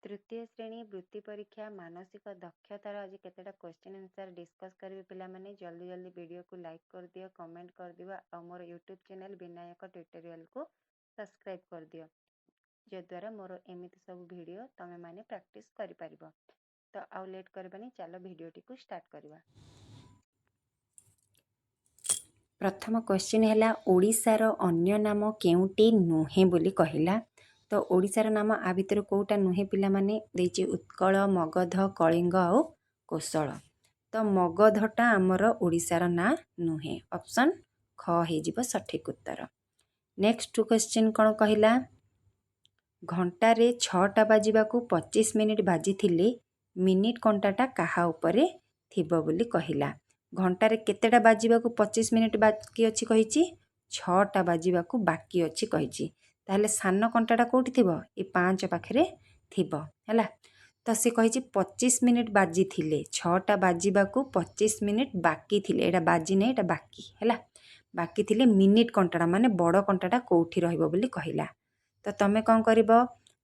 तृतीय श्रेणी वृत्ति परीक्षा मानसिक दक्षतार आज केतेटा क्वेश्चन आंसर डिस्कस करेंगे पिलामाने जल्दी जल्दी वीडियो को लाइक कर दियो कमेंट कर दियो और मोर यूट्यूब चैनल विनायक ट्यूटोरियल को सब्सक्राइब कर दियो जद्वारा मोर एमती सब वीडियो तमे माने प्रैक्टिस करि परिबो। तो आउ लेट करबानी चलो वीडियोटी को स्टार्ट करवा। प्रथम क्वेश्चन है ओडिशार अन्य नाम केउटी नुहे बोली कहिला। तो ओडिशार नाम आ भितर कोटा नुहे पिला माने देछि उत्कल मगध कलिंग और कोशल। तो मगधटा आमर ओडिशार ना नुहे ऑप्शन ख हे जिवो सठिक उत्तर। नेक्स्ट क्वेश्चन कौन कहिला घंटारे 6टा बाजिबाकू 25 मिनिट बाजी थिले मिनिट कंटाटा काहा उपरे थिबो बोली कहिला। घंटारे केतेटा बाजिबाकू 25 मिनिट बाकी अछि कहिछि 6टा बाजिबाकू बाकी अछि कहिछि ताहले सान कंटाटा कोठी थिबो ए 5 पाखरे थिबो हैला। तो से कहिछि 25 मिनिट बाजी थिले 6टा बाजिबाकू 25 मिनिट बाकी थिले एटा बाजी नै एटा बाकी हैला बाकी थिले मिनिट कंटाटा माने बड़ कंटाटा कोठी रहइबो बोली कहिला। तो तमे कौन करिबो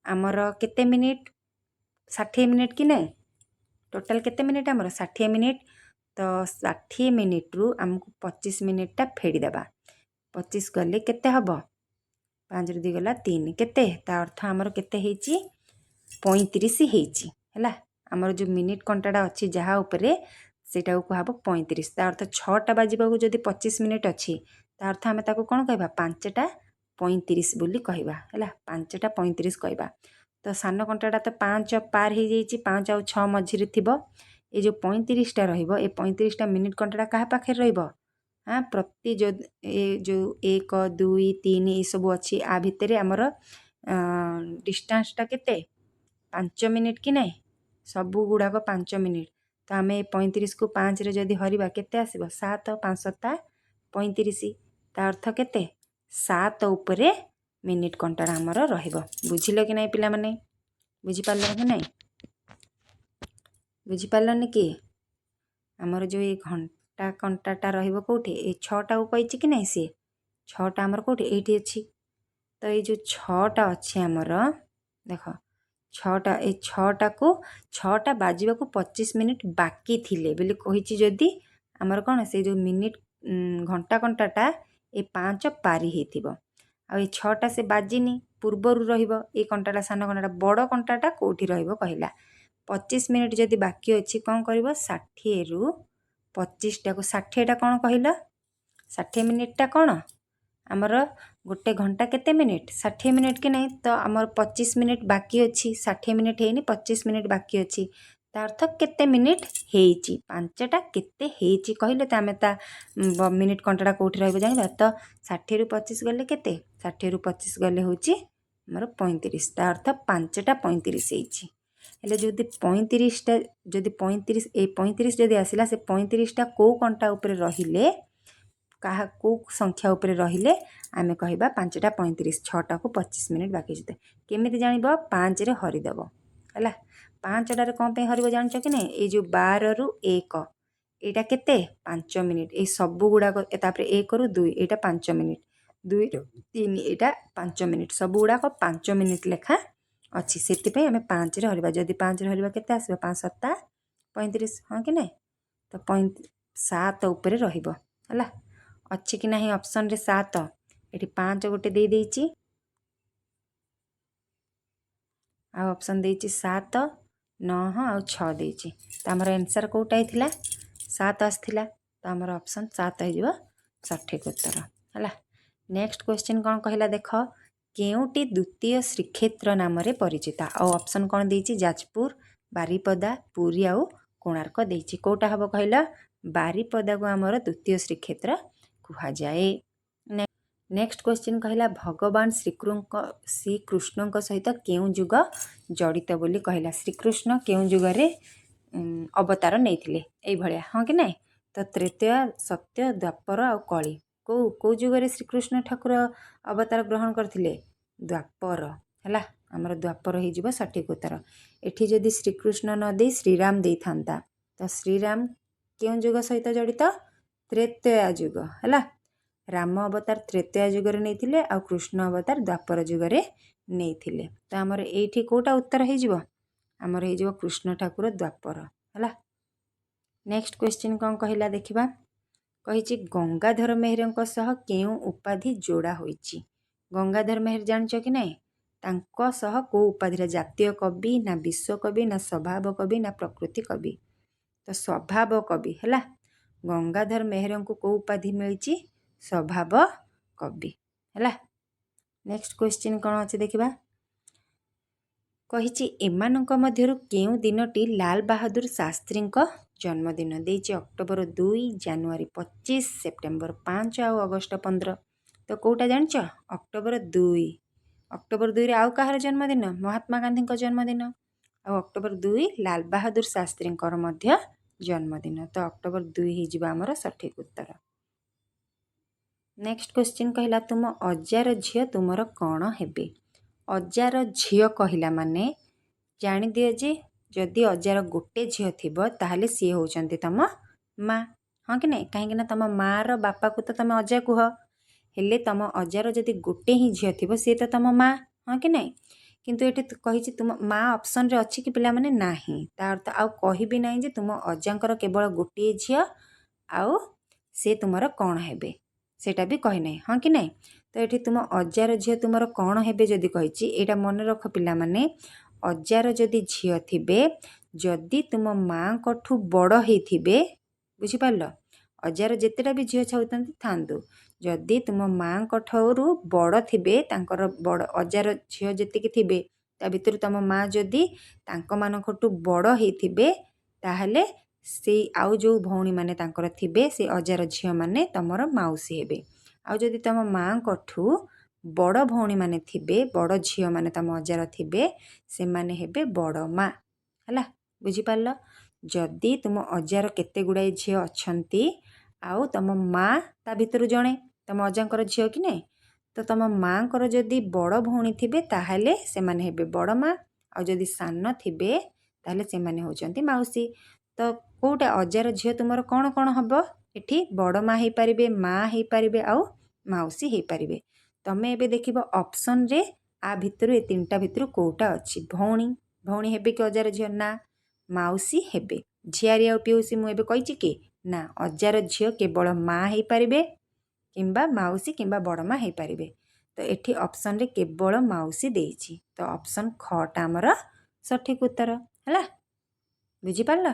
आमर केते मिनिट 60 मिनिट कि नहीं टोटाल केते मिनिट आमर 60 मिनिट। तो 60 मिनिट रु आमको 25 मिनिटा फेडी देबा 25 गले केते हबो 5 रु 2 गला 3 केते ता अर्थ आमर केते हेची 35 हेची हैला। आमर जो मिनिट कंटाटा अछि जहा ऊपरे सेटा को हबो 35 ता अर्थ 6टा बाजिबाकू जदी 25 मिनिट अछि ता अर्थ हमें ताको कोन कहबा 5टा 35 बोली कहबा हैला 5टा 35 कहबा। तो सान कंटाटा तो 5 पार हो जाइए 5 आउ 6 मझिरे थिबो ए जो 35टा रहिबो ए 35टा मिनिट कंटाटा कहा पाखे रहिबो हाँ प्रति जो 1 2 3 ये सब अच्छी आ भितर आमर डिस्टेंसटा केते 5 मिनिट कि नहीं सबू गुड़ाक 5 मिनिट। तो आम 35 को 5 रे जदि हरिबा केते आसीबो 7 5 7 35 ता अर्थ केते 7 उपरे मिनिट कंटाटा आमर रहिबो। बुझिलो कि नहीं पिला माने बुझी पारलो कि नहीं बुझी पारलनि कि आमर जो ये घंटा कंटाटा रहिबो कोठी ए 6टा को कहिछि कि नहीं से 6टा आमर कोठी एठी अछि। तो ये जो 6टा अछि आमर देखो 6टा ए 6टा को 6टा बाजिबा को 25 मिनिट बाकी थिले बोली कहिछि जदी आमर कोन से जो मिनिट घंटा कंटाटा ए 5 पारी हेथिबो आ ए 6टा से बाजिनी पूर्वरु रहिबो ए कंटाटा सान कंटाटा बड़ कंटाटा कोठी रहिबो कहिला 25 मिनिट जदी बाकी अछि कोन करबो 60 रु 25 टा को 60 टा कोन कहिला 60 मिनिट टा कोन आमर गोटे घंटा केते मिनिट 60 मिनिट कि नहीं। तो आमर 25 मिनिट बाकी अछि 60 मिनिट हेनी 25 मिनिट बाकी अछि ता अर्थ केते मिनिट हेची 5टा केते हेची कहले त आमे ता मिनिट कंटाटा कोठी रहइबो जानिबा। तो 60 रु 25 गले केते 60 रु 25 गले होची हमर 35 ता अर्थ 5टा 35 हेची हेले जदि 35टा जदि 35 ए 35 जदि आसिला से 35टा को कंटा ऊपर रहिले कहा को संख्या ऊपर रहिले आमे कहबा 5टा 35 6टा को 25 मिनिट बाकी जते केमिति जानिबो 5 रे हरि देबो हैला 5टा रे कोन पे हरिबो जानछ कि नहीं ए जो 12 रु 1 एटा केते 5 मिनिट ए सब गुडा को तापर 1 रु 2 एटा 5 मिनिट 2 रु 3 एटा 5 मिनिट सब गुडा को 5 मिनिट लेखा अच्छी से आम 5 रे हरिबा जदि 5 रे हरिबा केते आसीबो 5 7 35 हाँ कि नहीं। तो 7 ऊपर रहिबो हैला अच्छी कि नहीं ऑप्शन रे 7 एठी 5 गोटे दे देइची आ ऑप्शन देइची 7 9 आ 6 देइची तो हमर आंसर कोटा हिथिला 7 आस्थिला तो हमर ऑप्शन 7 हे जिवो सठिक उत्तर हैला। नेक्स्ट क्वेश्चन कौन कहला देखो केउटी द्वितीय श्रीक्षेत्र नाम रे परिचिता और ऑप्शन कौन देइची जाजपुर बारिपदा पुरी आउ कोणार्क देइची कोटा हबो कहला बारिपदा को हमर द्वितीय श्रीक्षेत्र कुहा जाए। नेक्स्ट क्वेश्चन कहला भगवान श्रीकृष्ण सहित केउ जुग जड़ित बोली कहला श्रीकृष्ण केउ जुग रे अवतार नैथिले एई भलिया हाँ कि नहीं। तो तृतीय सत्य द्वापर आ कली को जुग रे श्रीकृष्ण ठाकुर अवतार ग्रहण करथिले द्वापर हैला हमर द्वापर हे जिवो सठिक उत्तर। एठी जदि श्रीकृष्ण न दे श्रीराम दे थांता तो श्रीराम केउ जुग सहित जड़ित त्रेतया जुग हैला राम अवतार त्रेतया जुग रे नैथिले आ कृष्ण अवतार द्वापर जुग रे नैथिले। तो हमर एठी कोटा उत्तर हे जिवो आमर हो कृष्ण ठाकुर द्वापर है। नेक्स्ट क्वेश्चन कौन कहला देखिबा कही गंगाधर मेहर सह केउ उपाधि जोड़ा होइछि। गंगाधर मेहर जानछ कि नहीं तांको सह को उपाधि जातीय कवि ना विश्व कवि ना स्वभाव कवि ना प्रकृति कवि तो स्वभाव कवि है। गंगाधर मेहर को कौ उपाधि मिली स्वभाव कवि है। नेक्स्ट क्वेश्चन कौन अच्छे देखा कही एमानंक मध्यरु केउ दिनटी लाल बहादुर शास्त्री जन्मदिन देछि अक्टोबर 2 जनवरी 25 सेप्टेम्बर 5 आउ अगस्ट 15 तो कौटा जानिछ अक्टोबर 2 अक्टोबर 2 रे आउ कहार जन्मदिन महात्मा गांधी जन्मदिन आ अक्टोबर 2 लाल बहादुर शास्त्री जन्मदिन तो अक्टोबर 2 हो आमर सठिक उत्तर। नेक्स्ट क्वेश्चन कहला तुम अजार झील तुमर कौन हेबे। अजार झील कहला माने जानी दिए जे जदि अजार गोटे झील थिबो ताहले सी होउचंती तम माँ हाँ कि नहीं कहीं तुम माँ बापा को तो तुम अजा कुह हेले तुम अजार जदि गोटे ही झील थिबो सी तो तुम माँ हाँ कि नहीं किंतु ये कही तुम माँ ऑप्शन रे अच्छी कि पिला माने नाही तार तो आउ कहि भी नहीं जे तुम अजांकर केवल गोटे झील आउ से तुमर कौन हेबे सेटा भी कही नहीं हाँ कि नहीं तो ये तुम अजार झील तुमर कौन हेबे जदि कही एटा मन रख पिला माने अजार जदि झील थिबे जदि तुम माँ कठू बड़ हेथिबे बुझी पारल अजार जेतेटा भी झील चाहते थांतु जदि तुम माँ कठरू बड़ थिबे तांकर बड़ अजार झील जेतिकी थिबे ता भितर तुम माँ जदि तांक मानकठू बड़ हेथिबे ताहले से आउ जो भौणी माने तांकर थिबे से अजार झील माने तमर माउसी हेबे आउ जदि तुम माँ कठू बड़ भौणी माने थिबे बड़ झील माने तम अजार थिबे से माने हेबे बड़ माँ है बुझी पारल जदि तुम अजार केते गुड़ाए झील अछंती आउ तुम माँ ता भितर जणे तुम अजांकर झील कि नहीं तो तुम माँ कर जदि बड़ भौणी थिबे ताहले से माने हेबे बड़ माँ आउ जदि सान थिबे ताहले से माने होचंती माउसी तो कोटा अजार झील तुमर कौन कौन हबो एठी बड़ माँ हो पारे माँ हो पारे आउ माउसी हो पारे तमें एबे देखिबो ऑप्शन रे आ भितर ए तीनटा भितर कोटा अच्छी भौणी भौणी हेबे कि अजार झील ना माउसी हेबे झियारी आ पिउसी मु एबे कहिछि कि ना अजार झील केवल माँ हो पारे किंबा माउसी किंबा बड़ माँ हो पारे तो एठी ऑप्शन रे केवल माउसी देछि तो ऑप्शन खटा हमर सठिक उत्तर है बुझी पारल।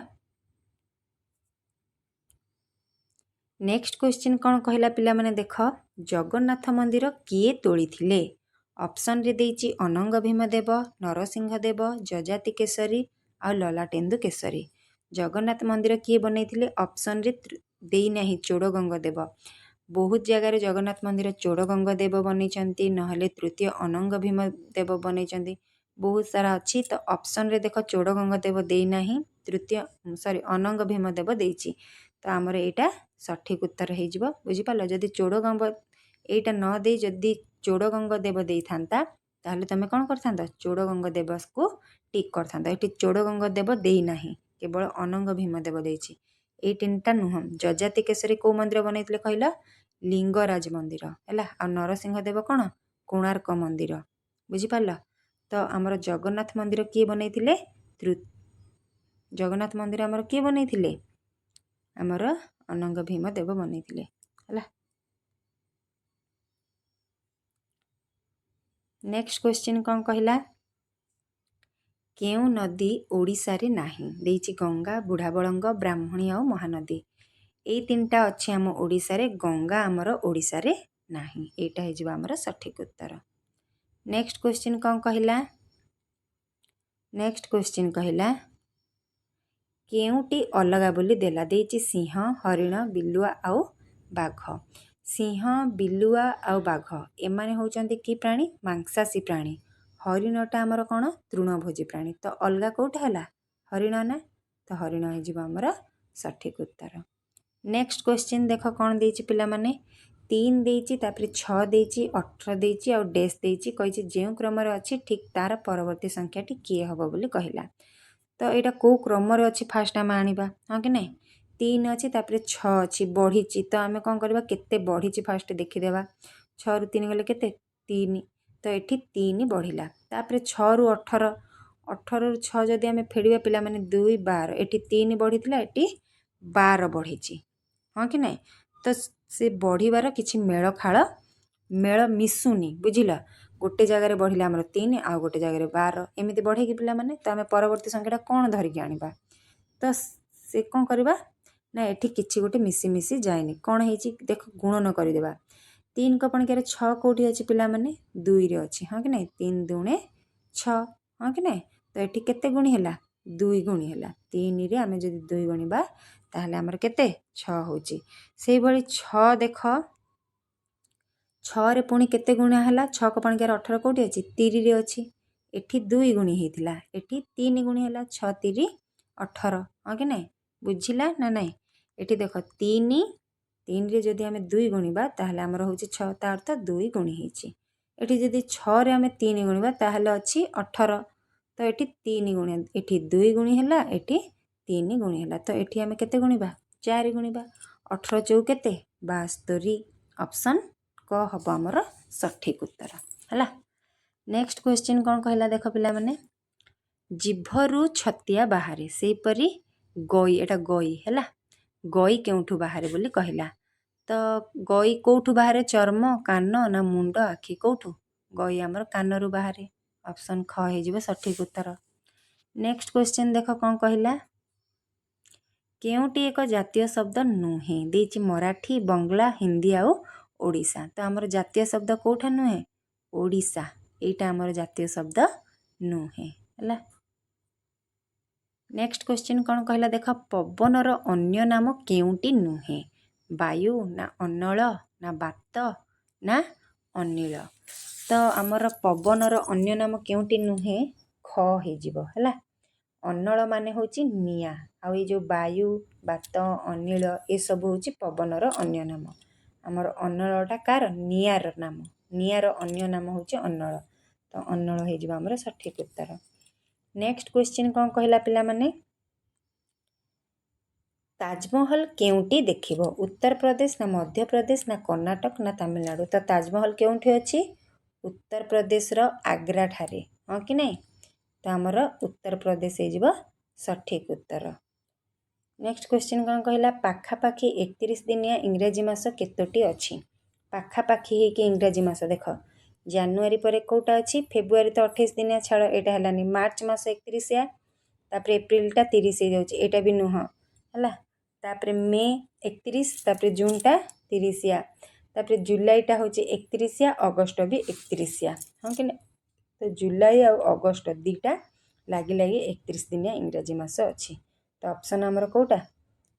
नेक्स्ट क्वेश्चन कौन कहला पिला माने देख जगन्नाथ मंदिर किए तोड़ी थिले ऑप्शन रे देछि अनंग भीमदेव नरसिंह देव जजाति केसरी आ ललाटेन्दु केसरी जगन्नाथ मंदिर किए बनै थिले ऑप्शन रे देई नाही चोड़गंग देव बहुत जगार जगन्नाथ मंदिर चोड़गंग देव बनईचंती नहले तृतीय अनंग भीमदेव बनईचंती बहुत सारा अच्छी तो ऑप्शन रे देख चोड़गंग देव देई नाही तृतीय सॉरी अनंग भीमदेव देछि तो आमर एटा सठिक उत्तर हो जिवो बुझी पारल जदि चोड़गंग एटा न दे जदि चोड़गंग देव दे थांता ताहले तमे कोन करथांत चोड़गंग देव को टिक करथांत एटी चोड़गंग देव देई नाही केवल अनंग भीमदेव देछि ए तीनटा नुह जजाति केसरी को मंदिर बनैथिले कहला लिंगराज मंदिर है आ नरसिंह देव कौन कोणार्क मंदिर बुझी पारल तो आमर जगन्नाथ मंदिर किए बनैथिले जगन्नाथ मंदिर आमर किए बनैथिले आमर अनंग भीमदेव बनैथिले है। नेक्स्ट क्वेश्चन कौन कहला केउ नदी ओडिशा रे नाही देछि गंगा बुढ़ाबलंग ब्राह्मणी आ महानदी ए तीनटा अच्छी आम ओडिशा रे गंगा आमर ओडिशा रे नाही एटा हे जिवो आमर सठिक उत्तर। नेक्स्ट क्वेश्चन कौन कहला नेक्स्ट क्वेश्चन कहला केउटी अलगा बोली देला देछि सिंह हरिण बिलुआ आउ बाघ सिंह बिलुआ आउ बाघ एमाने होचंती कि प्राणी मांसाशी प्राणी हरिणटा आमर कौन तृणभोजी प्राणी तो अलगा कोटा है हरिण ना तो हरिण हो आमर सठिक उत्तर। नेक्स्ट क्वेश्चन देख कौन देछि पिला माने 3 देछि तापर 6 देछि 18 देछि और डैश देछि कहिछि जेउ क्रम रे अछि ठीक तार परवर्ती संख्याटी किए हबो बोली कहला तो यहाँ कौ क्रम अच्छी फास्ट आम आनिबा हाँ कि नहीं 3 अच्छी तापर 6 अच्छी बढ़ी तो आम कौन करवा केते बढ़ी फास्ट देखीदेवा 6 रु 3 गले केते 3 तो ये 3 बढ़िला तापर 6 रु 18 18 ରୁ 6 ଯଦି ଆମେ ଫେଡ଼ିବା ପିଲାମାନେ 2 12 ଏଠି 3 ବଢ଼ିଥିଲା ଏଠି 12 ବଢ଼ିଛି ହଁ କି ନାହିଁ। ତ ସେ ବଢ଼ିବାର କିଛି ମେଳ ମିଶୁନି ବୁଝିଲ। ଗୋଟେ ଜାଗାରେ ବଢ଼ିଲେ ଆମର 3 ଆଉ ଗୋଟେ ଜାଗାରେ 12 ଏମିତି ବଢ଼େଇକି ପିଲାମାନେ ତ ଆମେ ପରବର୍ତ୍ତୀ ସଂଖ୍ୟାଟା କ'ଣ ଧରିକି ଆଣିବା। ତ ସେ କ'ଣ କରିବା ନା ଏଠି କିଛି ଗୋଟେ ମିଶି ଯାଏନି କ'ଣ ହେଇଛି ଦେଖ ଗୁଣନ କରିଦେବା। 3 କ ପଣିକିଆରେ 6 କେଉଁଠି ଅଛି ପିଲାମାନେ 2ରେ ଅଛି ହଁ କି ନାହିଁ। 3 ଦୁଣେ 6 ହଁ କି ନାହିଁ। ତ ଏଠି କେତେ ଗୁଣି ହେଲା 2 ଗୁଣି ହେଲା। 3ରେ ଆମେ ଯଦି 2 ଗଣିବା ତାହେଲେ ଆମର କେତେ 6 ହେଉଛି। ସେଇଭଳି 6 ଦେଖ 6ରେ ପୁଣି କେତେ ଗୁଣା ହେଲା 6 କ ପଣିକିଆରେ 18 କେଉଁଠି ଅଛି 3ରେ ଅଛି। ଏଠି 2 ଗୁଣି ହେଇଥିଲା ଏଠି 3 ଗୁଣି ହେଲା 6 3 18 ହଁ କି ନାହିଁ। ବୁଝିଲା ନା ନାହିଁ। ଏଠି ଦେଖ 3ରେ ଯଦି ଆମେ 2 ଗୁଣିବା ତାହେଲେ ଆମର ହେଉଛି 6 ତା ଅର୍ଥ 2 ଗୁଣି ହେଇଛି। ଏଠି ଯଦି 6ରେ ଆମେ 3 ଗୁଣିବା ତାହେଲେ ଅଛି 18 ତ ଏଠି 3 ଗୁଣି ଏଠି 2 ଗୁଣି ହେଲା ଏଠି 3 ଗୁଣି ହେଲା। ତ ଏଠି ଆମେ କେତେ ଗୁଣିବା 4 ଗୁଣିବା 18 ଚଉ କେତେ 72 ଅପସନ୍ କ ହେବ ଆମର ସଠିକ୍ ଉତ୍ତର ହେଲା। ନେକ୍ସଟ କ୍ୱେଶ୍ଚିନ୍ କ'ଣ କହିଲା ଦେଖ ପିଲାମାନେ ଜିଭରୁ ଛତିଆ ବାହାରେ ସେହିପରି ଗଈ ଏଟା ଗଈ ହେଲା ଗଈ କେଉଁଠୁ ବାହାରେ ବୋଲି କହିଲା। ତ ଗଈ କେଉଁଠୁ ବାହାରେ ଚର୍ମ କାନ ନା ମୁଣ୍ଡ ଆଖି କେଉଁଠୁ ଗଈ ଆମର କାନରୁ ବାହାରେ ଅପସନ୍ ଖ ହେଇଯିବ ସଠିକ୍ ଉତ୍ତର। ନେକ୍ସଟ କ୍ୱେଶ୍ଚିନ୍ ଦେଖ କ'ଣ କହିଲା କେଉଁଟି ଏକ ଜାତୀୟ ଶବ୍ଦ ନୁହେଁ ଦେଇଛି ମରାଠୀ ବଙ୍ଗଳା ହିନ୍ଦୀ ଆଉ ଓଡ଼ିଶା। ତ ଆମର ଜାତୀୟ ଶବ୍ଦ କେଉଁଟା ନୁହେଁ ଓଡ଼ିଶା ଏଇଟା ଆମର ଜାତୀୟ ଶବ୍ଦ ନୁହେଁ ହେଲା। ନେକ୍ସଟ କ୍ୱେଶ୍ଚିନ୍ କ'ଣ କହିଲା ଦେଖ ପବନର ଅନ୍ୟ ନାମ କେଉଁଟି ନୁହେଁ ବାୟୁ ନା ଅନଳ ନା ବାତ ନା ଅନିଳ। ତ ଆମର ପବନର ଅନ୍ୟ ନାମ କେଉଁଟି ନୁହେଁ ଖ ହେଇଯିବ ହେଲା। ଅନଳ ମାନେ ହେଉଛି ନିଆଁ ଆଉ ଏଇ ଯେଉଁ ବାୟୁ ବାତ ଅନିଳ ଏସବୁ ହେଉଛି ପବନର ଅନ୍ୟ ନାମ। ଆମର ଅନଳଟା କାହାର ନିଆଁର ନାମ ନିଆଁର ଅନ୍ୟ ନାମ ହେଉଛି ଅନଳ। ତ ଅନଳ ହେଇଯିବ ଆମର ସଠିକ୍ ଉତ୍ତର। ନେକ୍ସଟ କ୍ୱେଶ୍ଚିନ୍ କ'ଣ କହିଲା ପିଲାମାନେ ତାଜମହଲ କେଉଁଠି ଦେଖିବ ଉତ୍ତରପ୍ରଦେଶ ନା ମଧ୍ୟପ୍ରଦେଶ ନା କର୍ଣ୍ଣାଟକ ନା ତାମିଲନାଡ଼ୁ। ତ ତାଜମହଲ କେଉଁଠି ଅଛି ଉତ୍ତରପ୍ରଦେଶର ଆଗ୍ରା ଠାରେ ହଁ କି ନାହିଁ। ତ ଆମର ଉତ୍ତରପ୍ରଦେଶ ହେଇଯିବ ସଠିକ୍ ଉତ୍ତର। ନେକ୍ସଟ କ୍ୱେଶ୍ଚିନ୍ କ'ଣ କହିଲା ପାଖାପାଖି 31 ଦିନିଆ ଇଂରାଜୀ ମାସ କେତୋଟି ଅଛି। ପାଖାପାଖି ହେଇକି ଇଂରାଜୀ ମାସ ଦେଖ ଜାନୁଆରୀ ପରେ କେଉଁଟା ଅଛି ଫେବୃଆରୀ ତ 28 ଦିନିଆ ଛାଡ଼ ଏଇଟା ହେଲାନି ମାର୍ଚ୍ଚ ମାସ 31 ତାପରେ ଏପ୍ରିଲଟା 30 ହେଇଯାଉଛି ଏଇଟା ବି ନୁହଁ ହେଲା। ତାପରେ ମେ 31 ତାପରେ ଜୁନଟା 30 ତାପରେ ଜୁଲାଇଟା ହେଉଛି 31 ଅଗଷ୍ଟ ବି 31 ହଁ କି ନା। ତ ଜୁଲାଇ ଆଉ ଅଗଷ୍ଟ ଦୁଇଟା ଲାଗି 31 ଦିନିଆ ଇଂରାଜୀ ମାସ ଅଛି। ତ ଅପସନ୍ ଆମର କେଉଁଟା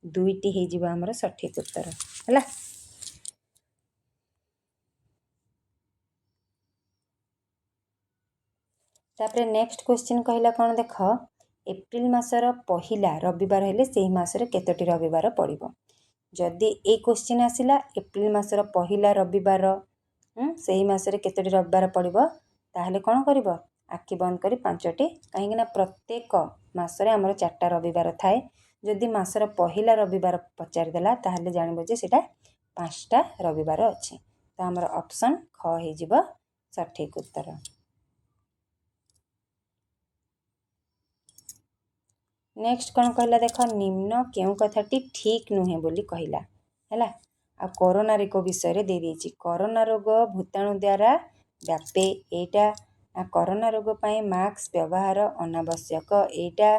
2ଟି ହେଇଯିବ ଆମର ସଠିକ୍ ଉତ୍ତର ହେଲା। ତାପରେ ନେକ୍ସଟ କ୍ୱେଶ୍ଚିନ୍ କହିଲା କ'ଣ ଦେଖ ଏପ୍ରିଲ ମାସର ପହିଲା ରବିବାର ହେଲେ ସେହି ମାସରେ କେତୋଟି ରବିବାର ପଡ଼ିବ। ଯଦି ଏଇ କ୍ୱେଶ୍ଚିନ୍ ଆସିଲା ଏପ୍ରିଲ ମାସର ପହିଲା ରବିବାର ସେହି ମାସରେ କେତୋଟି ରବିବାର ପଡ଼ିବ ତାହେଲେ କ'ଣ କରିବ ଆଖି ବନ୍ଦ କରି 5ଟି କାହିଁକିନା ପ୍ରତ୍ୟେକ ମାସରେ ଆମର 4ଟା ରବିବାର ଥାଏ। ଯଦି ମାସର ପହିଲା ରବିବାର ପଚାରିଦେଲା ତାହେଲେ ଜାଣିବ ଯେ ସେଇଟା 5ଟା ରବିବାର ଅଛି। ତ ଆମର ଅପସନ୍ ଖ ହେଇଯିବ ସଠିକ୍ ଉତ୍ତର। ନେକ୍ସଟ କ'ଣ କହିଲା ଦେଖ ନିମ୍ନ କେଉଁ କଥାଟି ଠିକ୍ ନୁହେଁ ବୋଲି କହିଲା ହେଲା। ଆଉ କରୋନା ରୋଗ ବିଷୟରେ ଦେଇଦେଇଛି କରୋନା ରୋଗ ଭୂତାଣୁ ଦ୍ୱାରା ବ୍ୟାପେ ଏଇଟା ନା କରୋନା ରୋଗ ପାଇଁ ମାସ୍କ ବ୍ୟବହାର ଅନାବଶ୍ୟକ ଏଇଟା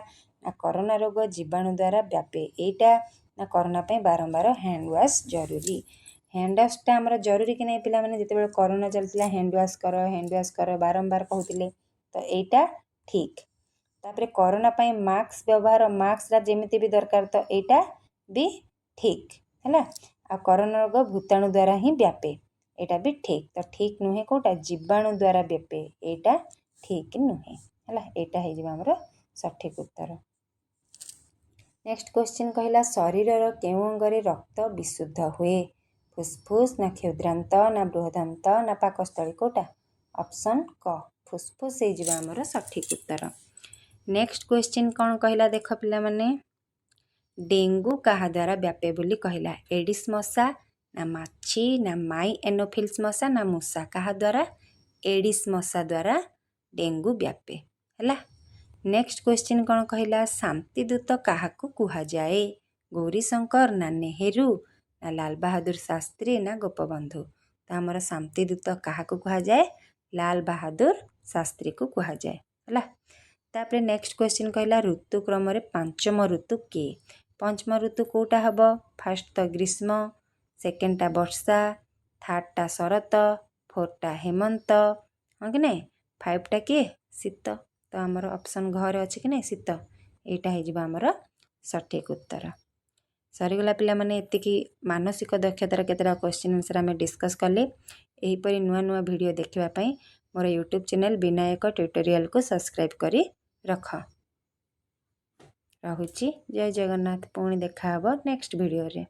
ନା କରୋନା ରୋଗ ଜୀବାଣୁ ଦ୍ୱାରା ବ୍ୟାପେ ଏଇଟା ନା କରୋନା ପାଇଁ ବାରମ୍ବାର ହ୍ୟାଣ୍ଡ ୱାଶ୍ ଜରୁରୀ। ହ୍ୟାଣ୍ଡ ୱାଶ୍ଟା ଆମର ଜରୁରୀ କି ନାହିଁ ପିଲାମାନେ ଯେତେବେଳେ କରୋନା ଚାଲିଥିଲା ହ୍ୟାଣ୍ଡ ୱାଶ୍ କର ବାରମ୍ବାର କହୁଥିଲେ ତ ଏଇଟା ଠିକ୍। ତାପରେ କରୋନା ପାଇଁ ମାସ୍କ ବ୍ୟବହାର ମାସ୍କଟା ଯେମିତି ବି ଦରକାର ତ ଏଇଟା ବି ଠିକ୍ ହେଲା। ଆଉ କରୋନା ରୋଗ ଭୂତାଣୁ ଦ୍ୱାରା ହିଁ ବ୍ୟାପେ ଏଇଟା ବି ଠିକ୍। ତ ଠିକ୍ ନୁହେଁ କେଉଁଟା ଜୀବାଣୁ ଦ୍ୱାରା ବ୍ୟାପେ ଏଇଟା ଠିକ୍ ନୁହେଁ ହେଲା। ଏଇଟା ହେଇଯିବ ଆମର ସଠିକ୍ ଉତ୍ତର। ନେକ୍ସଟ କ୍ୱେଶ୍ଚିନ୍ କହିଲା ଶରୀରର କେଉଁ ଅଙ୍ଗରେ ରକ୍ତ ବିଶୁଦ୍ଧ ହୁଏ ଫୁସଫୁସ୍ ନା କ୍ଷୁଦ୍ରାନ୍ତ ନା ବୃହଦାନ୍ତ ନା ପାକସ୍ଥଳୀ କେଉଁଟା ଅପସନ୍ କ ଫୁସଫୁସ୍ ହେଇଯିବ ଆମର ସଠିକ୍ ଉତ୍ତର। ନେକ୍ସଟ କ୍ୱେଶ୍ଚିନ୍ କ'ଣ କହିଲା ଦେଖ ପିଲାମାନେ ଡେଙ୍ଗୁ କାହା ଦ୍ୱାରା ବ୍ୟାପେ ବୋଲି କହିଲା ଏଡିସ୍ ମଶା ନା ମାଛି ନା ମାଇ ଏନୋଫିଲ୍ସ ମଶା ନା ମୂଷା କାହା ଦ୍ୱାରା ଏଡିସ୍ ମଶା ଦ୍ୱାରା ଡେଙ୍ଗୁ ବ୍ୟାପେ ହେଲା। नेक्स्ट क्वेश्चन कौन कहला शांतिदूत क्या कुहाए गौरीशंकर ना नेहरू ना लाल बहादुर शास्त्री ना गोपबंधु। तो आमर शांतिदूत क्या कुहाए लाल बहादुर शास्त्री को कुहाए है। तापर नेक्स्ट क्वेश्चन कहला ऋतुक्रम पंचम ऋतु किए पंचम ऋतु कौटा हम फास्ट तो ग्रीष्म सेकेंडटा वर्षा थर्डटा शरत फोर्था हेमंत हाँ कि नहीं फाइवटा किए शीत। तो आमर ऑप्शन घरे अच्छी कि नहीं शीत यहाँ होमर सठिक उत्तर। सरीगला पिलामाने एतिकी मानसिक दक्षतार केतटा क्वेश्चन आंसर आम डिस्कस कले। यहीपरि नुआ नुआ वीडियो देखिए मोर यूट्यूब चैनल विनायक ट्यूटोरियल को सब्सक्राइब करी रख। रहुची जय जगन्नाथ पुणी देखा नेक्स्ट वीडियो रे।